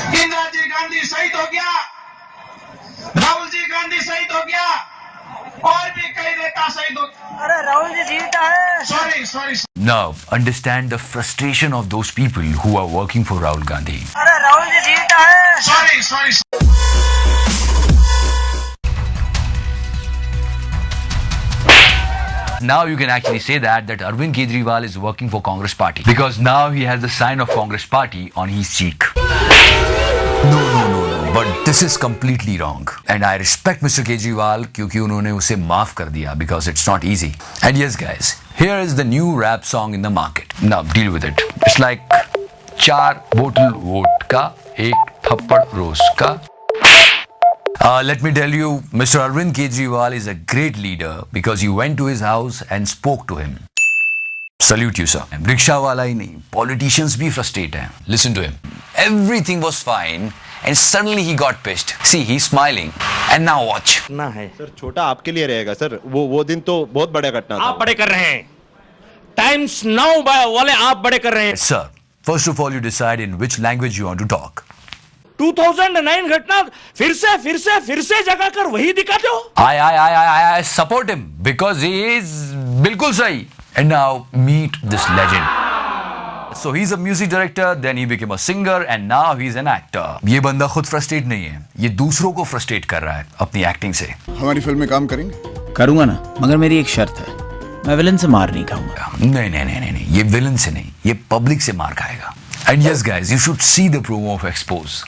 इंदिरा जी गांधी शहीद हो गया, राहुल जी गांधी शहीद हो गया, और भी कई नेता शहीद हो गया। अरे राहुल जी जीवित है। Sorry. Now, understand the frustration of those people who are working for Rahul Gandhi. अरे राहुल जी जीवित है। Sorry. Now you can actually say that Arvind Kejriwal is working for Congress Party because now he has the sign of Congress Party on his cheek. No. But this is completely wrong. And I respect Mr. Kejriwal क्योंकि उन्होंने उसे माफ कर दिया because it's not easy. And yes guys, here is the new rap song in the market. Now deal with it. It's like 4 बोतल vodka, 1 थप्पड़ रोज का. Let me tell you, Mr. Arvind Kejriwal is a great leader because you went to his house and spoke to him. Salute you, sir. Rickshaw wala hi nahi, politicians bhi frustrate hain. Listen to him. Everything was fine and suddenly he got pissed. See, he's smiling. And now watch. ना है sir छोटा आपके लिए रहेगा sir, वो दिन तो बहुत बड़ा घटना था। आप बड़े कर रहे हैं, टाइम्स नाउ वाले आप बड़े कर रहे हैं। Sir, first of all you decide in which language you want to talk. 2009 घटना फिर से जगा कर वही दिखा दो। I support him because he is बिल्कुल सही. And now meet this legend. So he's a music director, then he became a singer and now he's an actor. ये बंदा खुद फ्रस्ट्रेट नहीं है, ये दूसरों को फ्रस्ट्रेट कर रहा है अपनी एक्टिंग से. हमारी फिल्म में काम करेंगे? करूंगा ना, मगर मेरी एक शर्त है, मैं विलन से मार नहीं खाऊंगा. नहीं, ये विलन से नहीं, ये पब्लिक से मार खाएगा. And yes guys, you should see the promo of Expose.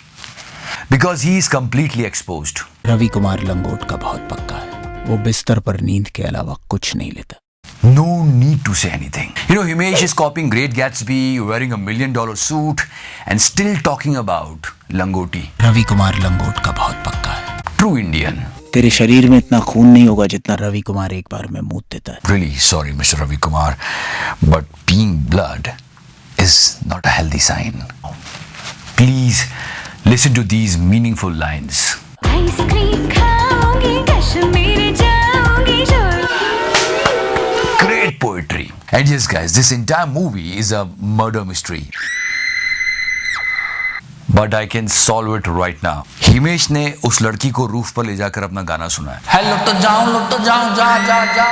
Because he is completely exposed. Ravi Kumar लंगोट का बहुत पक्का है, वो बिस्तर पर नींद के अलावा कुछ नहीं लेता. No need to say anything. You know, Himesh is copying Great Gatsby, wearing $1 million suit and still talking about Langoti. Ravi Kumar लंगोट का बहुत पक्का है. True Indian. तेरे शरीर में इतना खून नहीं होगा जितना रवि कुमार एक बार में मूत देता है. Really sorry, Mr. Ravi Kumar, but peeing blood is not a healthy sign. Please listen to these meaningful lines. Great poetry. And yes guys, this entire movie is a murder mystery. But I can solve it right now. Himesh ने उस लड़की को roof पर ले जाकर अपना गाना सुनाया. हेलो तो जाऊं जा.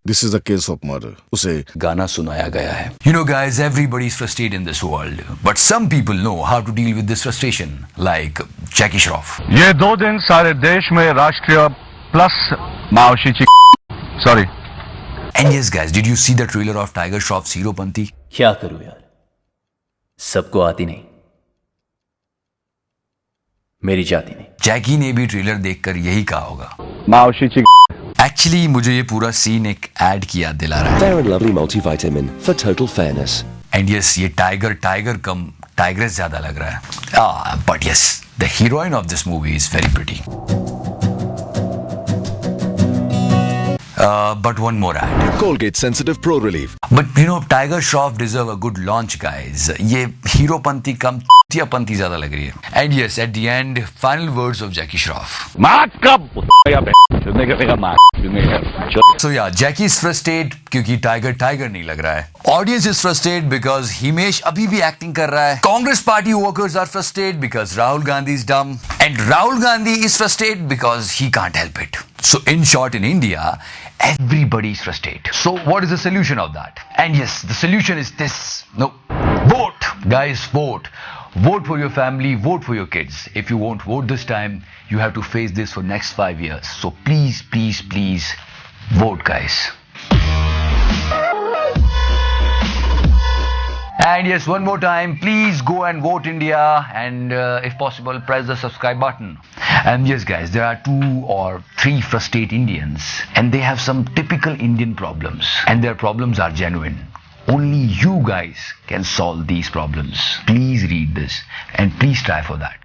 This is a case of murder. उसे गाना सुनाया गया है. You know guys, everybody is frustrated in this world, but some people know how to deal with this frustration, like Jackie Shroff. ये 2 दिन सारे देश में राष्ट्रीय प्लस मावशी sorry. And yes guys, did you see the trailer of Tiger Shroff's Heropanti? क्या करूं यार, सबको आती नहीं, मेरी जाती नहीं. जैकी ने भी ट्रेलर देखकर यही कहा होगा. मावशी एक्चुअली मुझे ये पूरा सीन एक एड की याद दिला रहा है. Fair and Lovely multivitamin for total fairness. And yes, ये टाइगर कम टाइग्रेस ज्यादा लग रहा है. But yes, the heroine of this movie is very pretty. But one more ad. Colgate Sensitive Pro Relief. But you know, Tiger Shroff deserve a good launch, guys. ये हीरोपंती कम पंती ज्यादा लग रही है. And yes, at the end, final words of Jackie Shroff. So yeah, Jackie is frustrated क्योंकि tiger नहीं लग रहा है. Audience is frustrated because Himesh अभी भी एक्टिंग कर रहा है. Congress party workers are frustrated because Rahul Gandhi is dumb. And Rahul Gandhi is frustrated because he can't help it. So in short, in India, everybody is frustrated. So what is the solution of that? And yes, the solution is this. No, vote. Guys, vote. Vote for your family, vote for your kids. If you won't vote this time, you have to face this for next 5 years. So please, vote, guys. And yes, one more time, please go and vote India, and if possible, press the subscribe button. And yes guys, there are 2 or 3 frustrated Indians, and they have some typical Indian problems, and their problems are genuine. Only you guys can solve these problems. Please read this and please try for that.